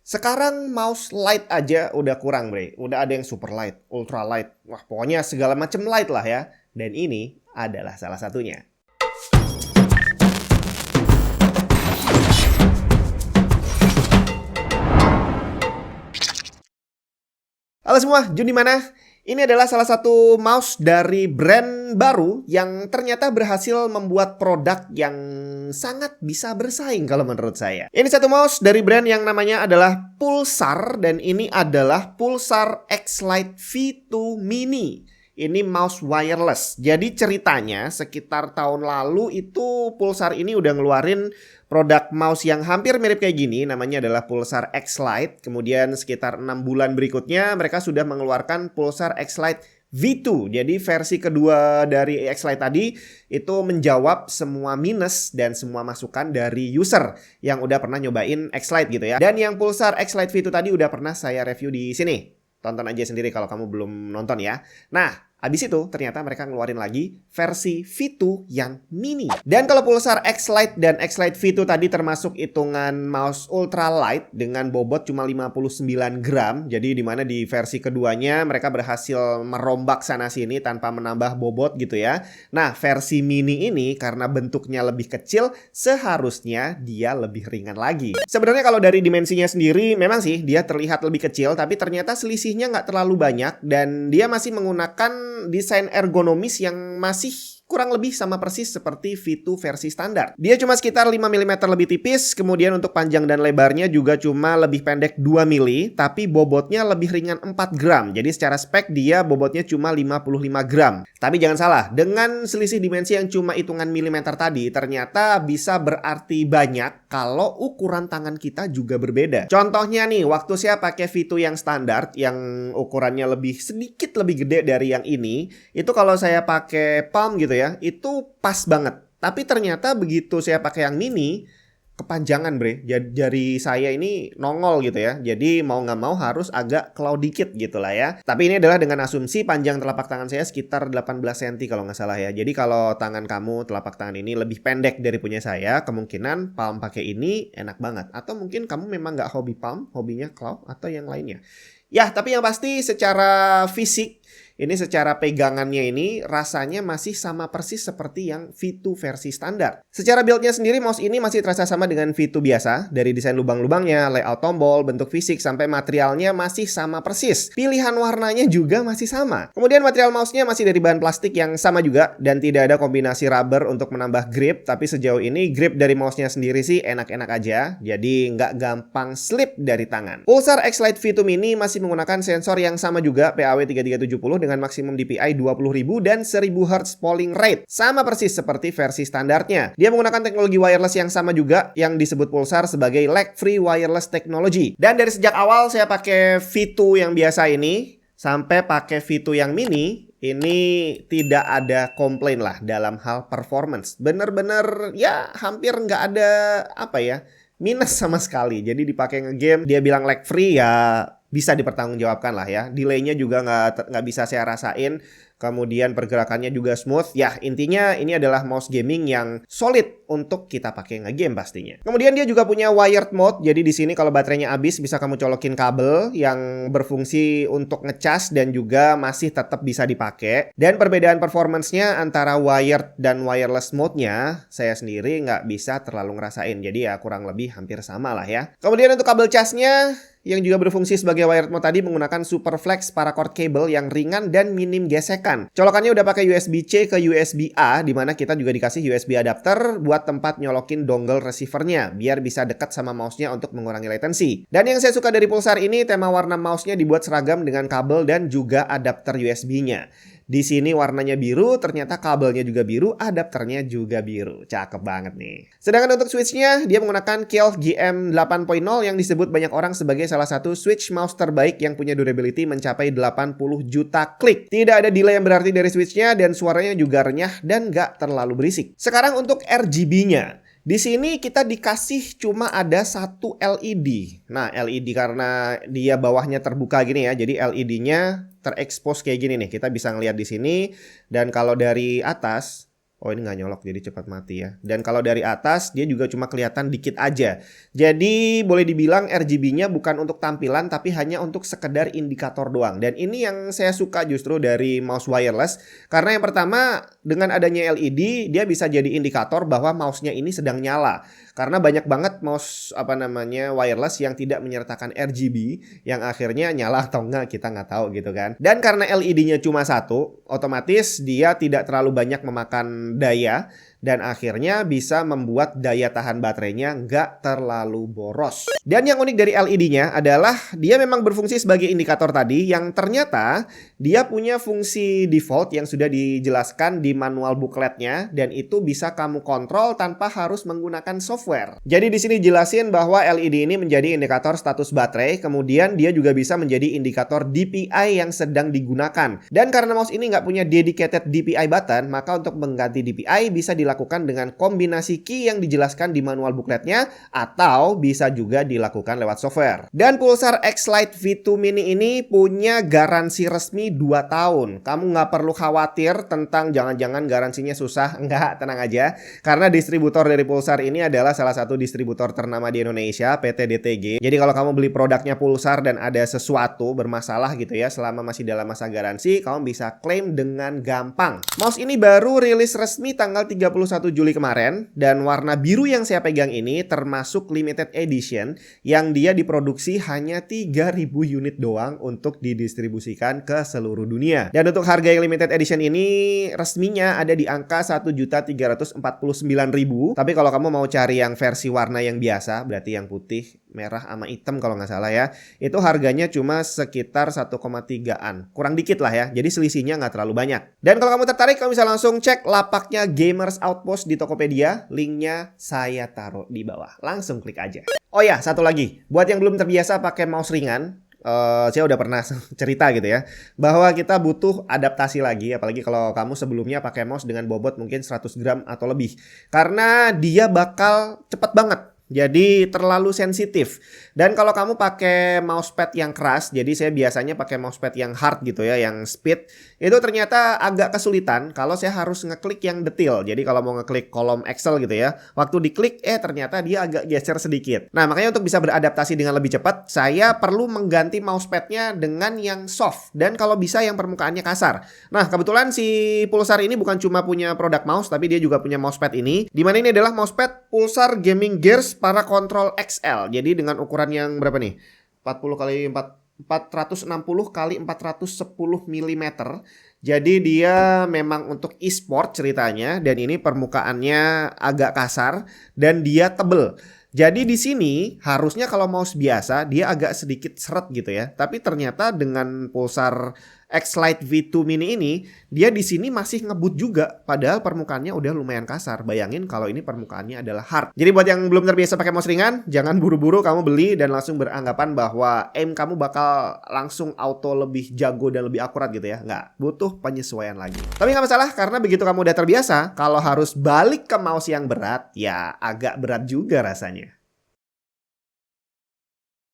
Sekarang mouse light aja udah kurang, Bre. Udah ada yang super light, ultra light. Wah, pokoknya segala macam light lah ya. Dan ini adalah salah satunya. Halo semua, Jun di mana? Ini adalah salah satu mouse dari brand baru yang ternyata berhasil membuat produk yang sangat bisa bersaing kalau menurut saya. Ini satu mouse dari brand yang namanya adalah Pulsar dan ini adalah Pulsar X-Lite V2 Mini. Ini mouse wireless. Jadi ceritanya sekitar tahun lalu itu Pulsar ini udah ngeluarin produk mouse yang hampir mirip kayak gini, namanya adalah Pulsar X-Lite. Kemudian sekitar 6 bulan berikutnya mereka sudah mengeluarkan Pulsar X-Lite V2. Jadi versi kedua dari X-Lite tadi itu menjawab semua minus dan semua masukan dari user yang udah pernah nyobain X-Lite gitu ya. Dan yang Pulsar X-Lite V2 tadi udah pernah saya review di sini. Tonton aja sendiri kalau kamu belum nonton ya. Nah, habis itu ternyata mereka ngeluarin lagi versi V2 yang mini. Dan kalau Pulsar X-Lite dan X-Lite V2 tadi termasuk hitungan mouse ultra light dengan bobot cuma 59 gram. Jadi dimana di versi keduanya mereka berhasil merombak sana sini tanpa menambah bobot gitu ya. Nah, versi mini ini karena bentuknya lebih kecil seharusnya dia lebih ringan lagi. Sebenarnya kalau dari dimensinya sendiri memang sih dia terlihat lebih kecil, tapi ternyata selisihnya nggak terlalu banyak dan dia masih menggunakan desain ergonomis yang masih kurang lebih sama persis seperti V2 versi standar. Dia cuma sekitar 5 mm lebih tipis, kemudian untuk panjang dan lebarnya juga cuma lebih pendek 2 mili, tapi bobotnya lebih ringan 4 gram. Jadi secara spek dia bobotnya cuma 55 gram. Tapi jangan salah, dengan selisih dimensi yang cuma hitungan milimeter tadi, ternyata bisa berarti banyak kalau ukuran tangan kita juga berbeda. Contohnya nih, waktu saya pakai V2 yang standar, yang ukurannya sedikit lebih gede dari yang ini, itu kalau saya pakai palm gitu ya, itu pas banget. Tapi ternyata begitu saya pakai yang mini, kepanjangan bre. Jari saya ini nongol gitu ya. Jadi mau nggak mau harus agak claw dikit gitu lah ya. Tapi ini adalah dengan asumsi panjang telapak tangan saya sekitar 18 cm kalau nggak salah ya. Jadi kalau tangan kamu telapak tangan ini lebih pendek dari punya saya, kemungkinan palm pakai ini enak banget. Atau mungkin kamu memang nggak hobi palm, hobinya claw atau yang lainnya. Ya, tapi yang pasti secara fisik, ini secara pegangannya ini rasanya masih sama persis seperti yang V2 versi standar. Secara build-nya sendiri mouse ini masih terasa sama dengan V2 biasa. Dari desain lubang-lubangnya, layout tombol, bentuk fisik, sampai materialnya masih sama persis. Pilihan warnanya juga masih sama. Kemudian material mouse-nya masih dari bahan plastik yang sama juga. Dan tidak ada kombinasi rubber untuk menambah grip. Tapi sejauh ini grip dari mouse-nya sendiri sih enak-enak aja. Jadi nggak gampang slip dari tangan. Pulsar X-Lite V2 Mini masih menggunakan sensor yang sama juga, PAW3370 dengan maksimum DPI 20.000 dan 1000 Hz polling rate. Sama persis seperti versi standarnya. Dia menggunakan teknologi wireless yang sama juga yang disebut Pulsar sebagai lag-free wireless technology. Dan dari sejak awal saya pakai V2 yang biasa ini sampai pakai V2 yang mini, ini tidak ada komplain lah dalam hal performance. Bener-bener ya hampir nggak ada minus sama sekali. Jadi dipakai ngegame, dia bilang lag free ya bisa dipertanggungjawabkan lah ya. Delaynya juga nggak bisa saya rasain. Kemudian pergerakannya juga smooth. Ya intinya ini adalah mouse gaming yang solid untuk kita pakai ngegame pastinya. Kemudian dia juga punya wired mode. Jadi di sini kalau baterainya habis bisa kamu colokin kabel yang berfungsi untuk ngecas dan juga masih tetap bisa dipakai. Dan perbedaan performance-nya antara wired dan wireless mode-nya saya sendiri nggak bisa terlalu ngerasain. Jadi ya kurang lebih hampir sama lah ya. Kemudian untuk kabel casnya yang juga berfungsi sebagai wired mode tadi menggunakan Superflex paracord cable yang ringan dan minim gesekan. Colokannya udah pakai USB-C ke USB-A, di mana kita juga dikasih USB adapter buat tempat nyolokin dongle receivernya, biar bisa dekat sama mouse-nya untuk mengurangi latency. Dan yang saya suka dari Pulsar ini, tema warna mouse-nya dibuat seragam dengan kabel dan juga adapter USB-nya. Di sini warnanya biru, ternyata kabelnya juga biru, adapternya juga biru. Cakep banget nih. Sedangkan untuk switch-nya, dia menggunakan Keilh GM 8.0 yang disebut banyak orang sebagai salah satu switch mouse terbaik yang punya durability mencapai 80 juta klik. Tidak ada delay yang berarti dari switch-nya dan suaranya juga renyah dan gak terlalu berisik. Sekarang untuk RGB-nya. Di sini kita dikasih cuma ada satu LED. Nah, LED karena dia bawahnya terbuka gini ya, jadi LED-nya terekspos kayak gini nih. Kita bisa ngelihat di sini dan kalau dari atas Oh, ini nggak nyolok jadi cepat mati ya. Dan kalau dari atas dia juga cuma kelihatan dikit aja. Jadi boleh dibilang RGB-nya bukan untuk tampilan tapi hanya untuk sekedar indikator doang. Dan ini yang saya suka justru dari mouse wireless. Karena yang pertama dengan adanya LED dia bisa jadi indikator bahwa mouse-nya ini sedang nyala. Karena banyak banget mouse wireless yang tidak menyertakan RGB yang akhirnya nyala atau enggak kita nggak tahu gitu kan. Dan karena LED-nya cuma satu, otomatis dia tidak terlalu banyak memakan daya dan akhirnya bisa membuat daya tahan baterainya nggak terlalu boros. Dan yang unik dari LED-nya adalah dia memang berfungsi sebagai indikator tadi yang ternyata dia punya fungsi default yang sudah dijelaskan di manual bookletnya dan itu bisa kamu kontrol tanpa harus menggunakan software. Jadi di sini jelasin bahwa LED ini menjadi indikator status baterai, kemudian dia juga bisa menjadi indikator DPI yang sedang digunakan. Dan karena mouse ini nggak punya dedicated DPI button, maka untuk mengganti DPI bisa dilakukan dengan kombinasi key yang dijelaskan di manual bookletnya atau bisa juga dilakukan lewat software. Dan Pulsar X-Lite V2 Mini ini punya garansi resmi 2 tahun. Kamu nggak perlu khawatir tentang jangan-jangan garansinya susah. Enggak, tenang aja. Karena distributor dari Pulsar ini adalah salah satu distributor ternama di Indonesia, PT DTG. Jadi kalau kamu beli produknya Pulsar dan ada sesuatu bermasalah gitu ya, selama masih dalam masa garansi, kamu bisa klaim dengan gampang. Mouse ini baru rilis resmi tanggal 31 Juli kemarin dan warna biru yang saya pegang ini termasuk limited edition yang dia diproduksi hanya 3.000 unit doang untuk didistribusikan ke seluruh dunia. Dan untuk harga yang limited edition ini resminya ada di angka 1.349.000. Tapi kalau kamu mau cari yang versi warna yang biasa, berarti yang putih, merah sama hitam kalau nggak salah ya, itu harganya cuma sekitar 1,3-an. Kurang dikit lah ya, jadi selisihnya nggak terlalu banyak. Dan kalau kamu tertarik, kamu bisa langsung cek lapaknya Gamers Outpost di Tokopedia. Linknya saya taruh di bawah. Langsung klik aja. Oh ya, satu lagi. Buat yang belum terbiasa pakai mouse ringan, saya udah pernah cerita gitu ya, bahwa kita butuh adaptasi lagi, apalagi kalau kamu sebelumnya pakai mouse dengan bobot mungkin 100 gram atau lebih. Karena dia bakal cepet banget. Jadi terlalu sensitif. Dan kalau kamu pakai mousepad yang keras, jadi saya biasanya pakai mousepad yang hard gitu ya, yang speed, itu ternyata agak kesulitan kalau saya harus ngeklik yang detail. Jadi kalau mau ngeklik kolom Excel gitu ya, waktu diklik ternyata dia agak geser sedikit. Nah, makanya untuk bisa beradaptasi dengan lebih cepat, saya perlu mengganti mousepadnya dengan yang soft dan kalau bisa yang permukaannya kasar. Nah, kebetulan si Pulsar ini bukan cuma punya produk mouse, tapi dia juga punya mousepad ini. Dimana ini adalah mousepad Pulsar Gaming Gears Para Control XL. Jadi dengan ukuran yang berapa nih? 40 kali 460 kali 410 mm. Jadi dia memang untuk e-sport ceritanya dan ini permukaannya agak kasar dan dia tebel. Jadi di sini harusnya kalau mouse biasa dia agak sedikit seret gitu ya. Tapi ternyata dengan Pulsar X-Lite V2 Mini ini dia di sini masih ngebut juga padahal permukaannya udah lumayan kasar. Bayangin kalau ini permukaannya adalah hard. Jadi buat yang belum terbiasa pakai mouse ringan, jangan buru-buru kamu beli dan langsung beranggapan bahwa aim kamu bakal langsung auto lebih jago dan lebih akurat gitu ya. Nggak, butuh penyesuaian lagi. Tapi nggak masalah karena begitu kamu udah terbiasa, kalau harus balik ke mouse yang berat, ya agak berat juga rasanya.